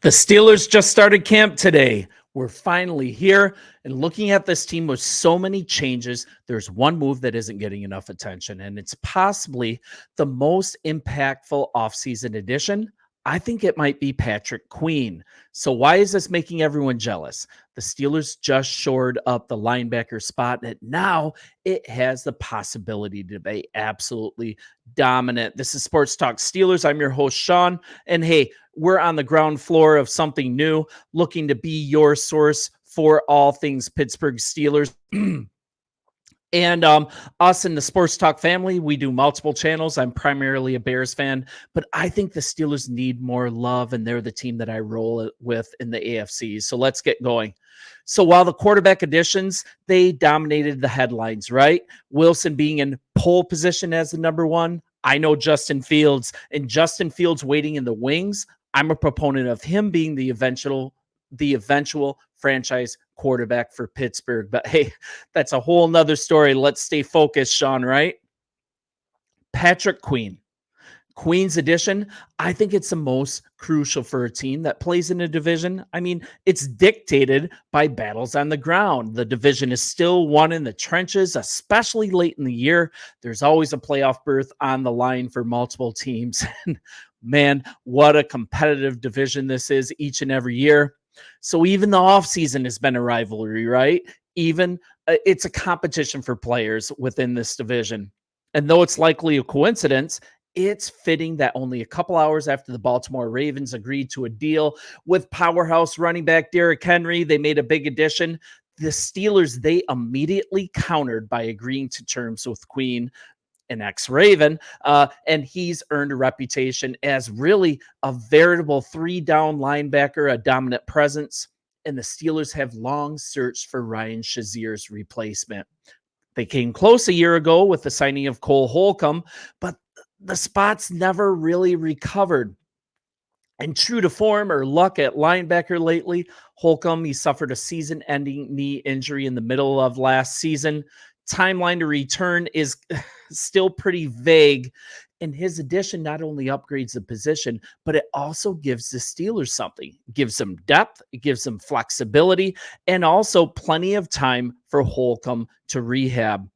The Steelers just started camp today. We're finally here. And looking at this team with so many changes, there's one move that isn't getting enough attention, and it's possibly the most impactful offseason addition. I think it might be Patrick Queen. So, why is this making everyone jealous? The Steelers just shored up the linebacker spot, and now it has the possibility to be absolutely dominant. This is Sports Talk Steelers. I'm your host, Sean. And hey, we're on the ground floor of something new, looking to be your source for all things Pittsburgh Steelers. And us in the Sports Talk family, we do multiple channels. I'm primarily a Bears fan, but I think the Steelers need more love, and they're the team that I roll with in the AFC. So let's get going. So while the quarterback additions, they dominated the headlines, right? Wilson being in pole position as the number one. I know Justin Fields, and Justin Fields waiting in the wings. I'm a proponent of him being the eventual franchise quarterback for Pittsburgh. But hey, that's a whole nother story. Let's stay focused, Sean, right? Patrick Queen. Queen's addition, I think it's the most crucial for a team that plays in a division. I mean, it's dictated by battles on the ground. The division is still won in the trenches, especially late in the year. There's always a playoff berth on the line for multiple teams. And man, what a competitive division this is each and every year. So even the offseason has been a rivalry, right? Even it's a competition for players within this division. And though it's likely a coincidence, it's fitting that only a couple hours after the Baltimore Ravens agreed to a deal with powerhouse running back Derrick Henry, they made a big addition. The Steelers, they immediately countered by agreeing to terms with Queen, an ex-Raven, and he's earned a reputation as really a veritable three-down linebacker, a dominant presence, and the Steelers have long searched for Ryan Shazier's replacement. They came close a year ago with the signing of Cole Holcomb, but the spots never really recovered. And true to form or luck at linebacker lately, Holcomb, he suffered a season-ending knee injury in the middle of last season. Timeline to return is still pretty vague, and his addition not only upgrades the position, but it also gives the Steelers something. It gives them depth, it gives them flexibility, and also plenty of time for Holcomb to rehab.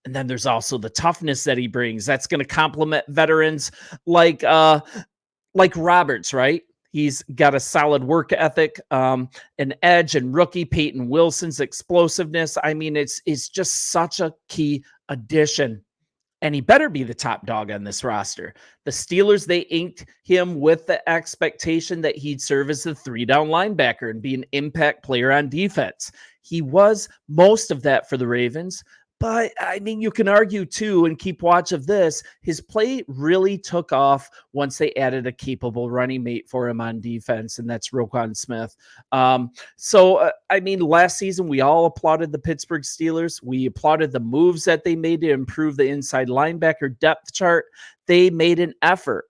And then there's also the toughness that he brings. That's going to complement veterans like Roberts, right? He's got a solid work ethic, an edge, and rookie Peyton Wilson's explosiveness. I mean, it's just such a key addition. And he better be the top dog on this roster. The Steelers, they inked him with the expectation that he'd serve as the three-down linebacker and be an impact player on defense. He was most of that for the Ravens. But, I mean, you can argue, too, and keep watch of this, his play really took off once they added a capable running mate for him on defense, and that's Roquan Smith. I mean, last season, we all applauded the Pittsburgh Steelers. We applauded the moves that they made to improve the inside linebacker depth chart. They made an effort,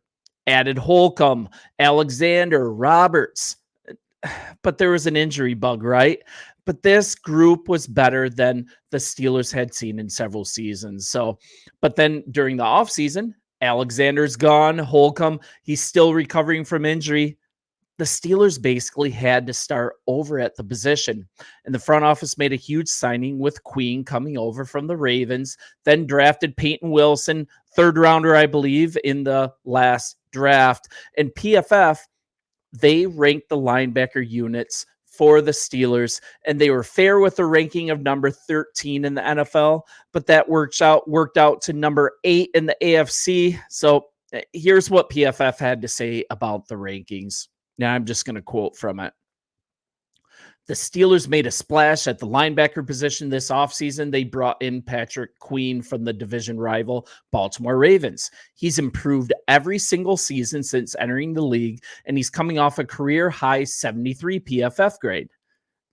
added Holcomb, Alexander, Roberts. But there was an injury bug, right? But this group was better than the Steelers had seen in several seasons. But then during the offseason, Alexander's gone. Holcomb, he's still recovering from injury. The Steelers basically had to start over at the position. And the front office made a huge signing with Queen coming over from the Ravens, then drafted Peyton Wilson, third rounder, I believe, in the last draft. And PFF, they ranked the linebacker units for the Steelers, and they were fair with the ranking of number 13 in the NFL, but that worked out to number 8 in the AFC. So here's what PFF had to say about the rankings. Now I'm just going to quote from it. The Steelers made a splash at the linebacker position this offseason. They brought in Patrick Queen from the division rival Baltimore Ravens. He's improved every single season since entering the league, and he's coming off a career-high 73 PFF grade.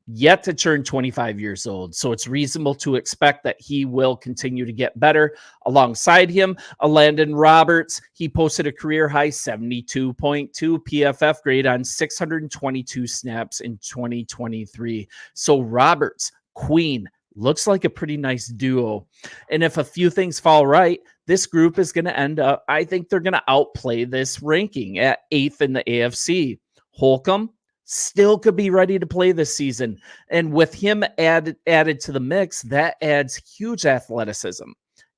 Yet to turn 25 years old, so it's reasonable to expect that he will continue to get better. Alongside him, Landon Roberts, he posted a career-high 72.2 PFF grade on 622 snaps in 2023. So Roberts, Queen, looks like a pretty nice duo. And if a few things fall right, this group is going to end up, I think they're going to outplay this ranking at 8th in the AFC. Holcomb still could be ready to play this season. And with him added to the mix, that adds huge athleticism.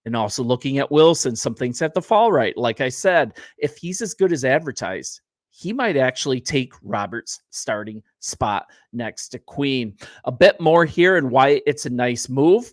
And also looking at Wilson, some things have to fall right. Like I said, if he's as good as advertised, he might actually take Roberts' starting spot next to Queen. A bit more here and why it's a nice move.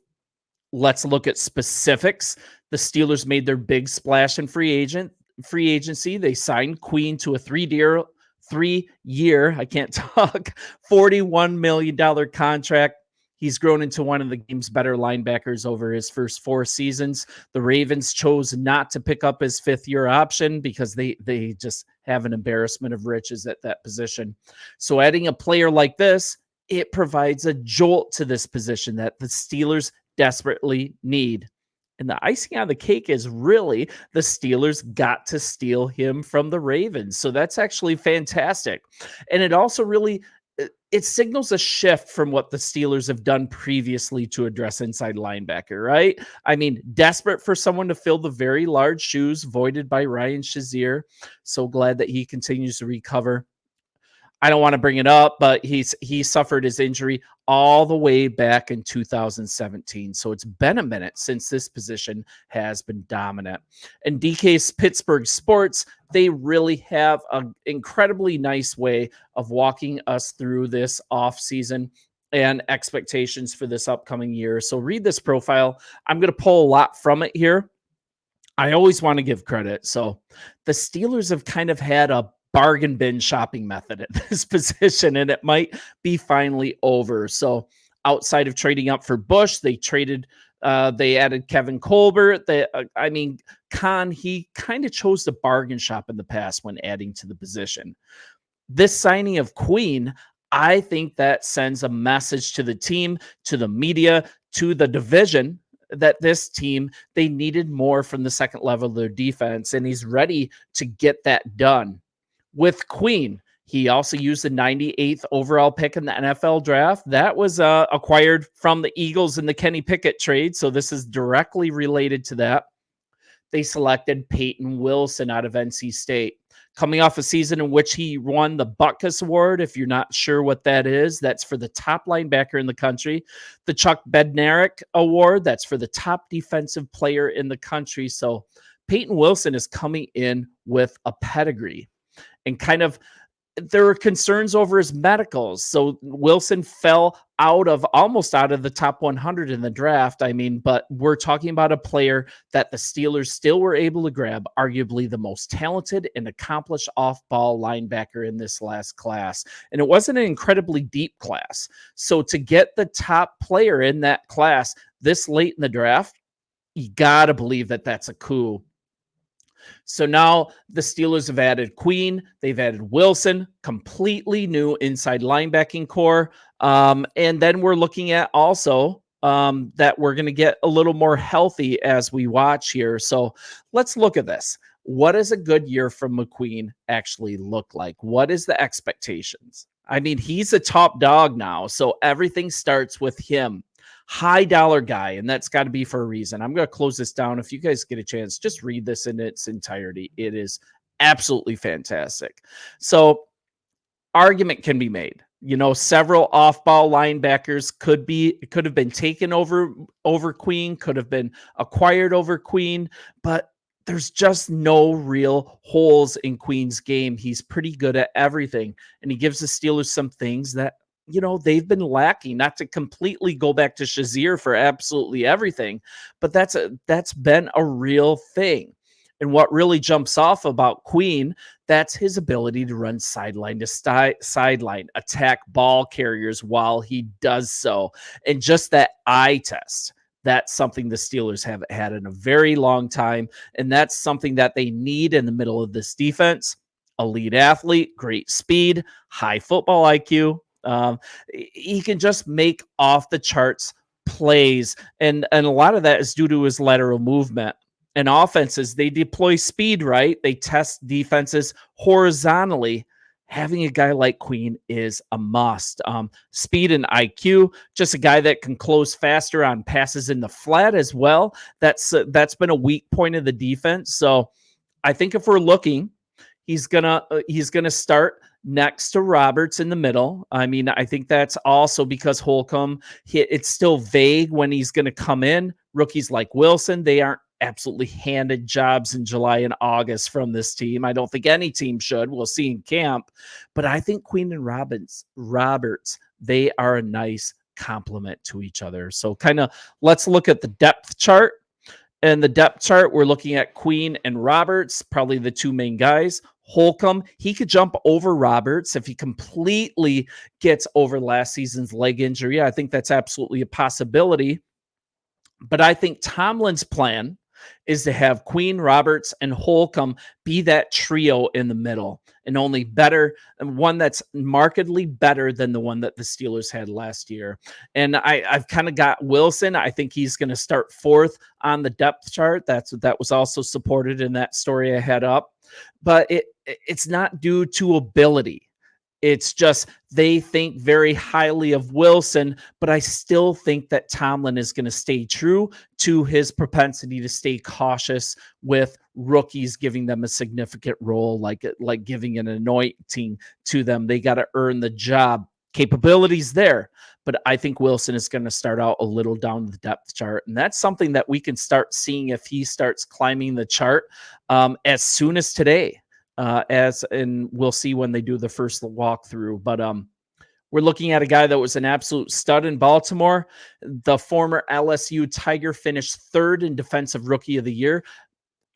Let's look at specifics. The Steelers made their big splash in free agency. They signed Queen to a 3-year, I can't talk, $41 million contract. He's grown into one of the game's better linebackers over his first 4 seasons. The Ravens chose not to pick up his 5th-year option because they just have an embarrassment of riches at that position. So adding a player like this, it provides a jolt to this position that the Steelers desperately need. And the icing on the cake is really the Steelers got to steal him from the Ravens. So that's actually fantastic. And it also really it signals a shift from what the Steelers have done previously to address inside linebacker, right? I mean, desperate for someone to fill the very large shoes voided by Ryan Shazier. So glad that he continues to recover. I don't want to bring it up, but he suffered his injury all the way back in 2017. So it's been a minute since this position has been dominant. And DK's Pittsburgh Sports, they really have an incredibly nice way of walking us through this offseason and expectations for this upcoming year. So read this profile. I'm going to pull a lot from it here. I always want to give credit. So the Steelers have kind of had a bargain bin shopping method at this position, and it might be finally over. So outside of trading up for Bush, they added Kevin Colbert. Khan, he kind of chose to bargain shop in the past when adding to the position. This signing of Queen, I think that sends a message to the team, to the media, to the division, that this team, they needed more from the second level of their defense, and he's ready to get that done. With Queen, he also used the 98th overall pick in the NFL draft. That was acquired from the Eagles in the Kenny Pickett trade, so this is directly related to that. They selected Peyton Wilson out of NC State, coming off a season in which he won the Butkus Award. If you're not sure what that is, that's for the top linebacker in the country. The Chuck Bednarik Award, that's for the top defensive player in the country. So Peyton Wilson is coming in with a pedigree. And there were concerns over his medicals. So Wilson fell almost out of the top 100 in the draft. But we're talking about a player that the Steelers still were able to grab, arguably the most talented and accomplished off-ball linebacker in this last class. And it wasn't an incredibly deep class. So to get the top player in that class this late in the draft, you got to believe that that's a coup. So now the Steelers have added Queen, they've added Wilson, completely new inside linebacking core. And then we're looking at also that we're going to get a little more healthy as we watch here. So let's look at this. What does a good year from McQueen actually look like? What is the expectations? He's a top dog now, so everything starts with him. High dollar guy, and that's got to be for a reason. I'm going to close this down. If you guys get a chance, just read this in its entirety. It is absolutely fantastic. So argument can be made. Several off-ball linebackers could have been taken over Queen, could have been acquired over Queen, but there's just no real holes in Queen's game. He's pretty good at everything, and he gives the Steelers some things that they've been lacking. Not to completely go back to Shazier for absolutely everything, but that's been a real thing. And what really jumps off about Queen, that's his ability to run sideline to sideline, attack ball carriers while he does so. And just that eye test, that's something the Steelers haven't had in a very long time. And that's something that they need in the middle of this defense. Elite athlete, great speed, high football IQ. He can just make off the charts plays. And a lot of that is due to his lateral movement. And offenses, they deploy speed, right? They test defenses horizontally. Having a guy like Queen is a must. Speed and IQ, just a guy that can close faster on passes in the flat as well. That's been a weak point of the defense. So I think if we're looking, he's gonna start next to Roberts in the middle. I mean, I think that's also because Holcomb, it's still vague when he's going to come in. Rookies like Wilson, they aren't absolutely handed jobs in July and August from this team. I don't think any team should. We'll see in camp. But I think Queen and Roberts, they are a nice complement to each other. So kind of let's look at the depth chart. And the depth chart, we're looking at Queen and Roberts, probably the two main guys. Holcomb, he could jump over Roberts if he completely gets over last season's leg injury. I think that's absolutely a possibility. But I think Tomlin's plan is to have Queen, Roberts, and Holcomb be that trio in the middle, and only better, and one that's markedly better than the one that the Steelers had last year. And I've kind of got Wilson. I think he's going to start fourth on the depth chart. That was also supported in that story I had up. But it's not due to ability. It's just they think very highly of Wilson, but I still think that Tomlin is going to stay true to his propensity to stay cautious with rookies, giving them a significant role, like giving an anointing to them. They got to earn the job. Capabilities there, but I think Wilson is going to start out a little down the depth chart, and that's something that we can start seeing if he starts climbing the chart as soon as today. And we'll see when they do the first walkthrough. But we're looking at a guy that was an absolute stud in Baltimore. The former LSU Tiger finished third in Defensive Rookie of the Year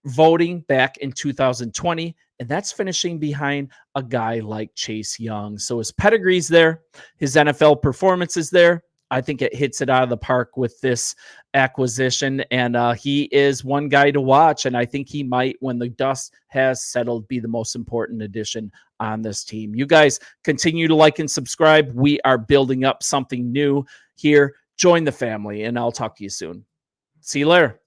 voting back in 2020, and that's finishing behind a guy like Chase Young. So his pedigree's there, his NFL performance is there. I think it hits it out of the park with this acquisition, and he is one guy to watch, and I think he might, when the dust has settled, be the most important addition on this team. You guys continue to like and subscribe. We are building up something new here. Join the family, and I'll talk to you soon. See you later.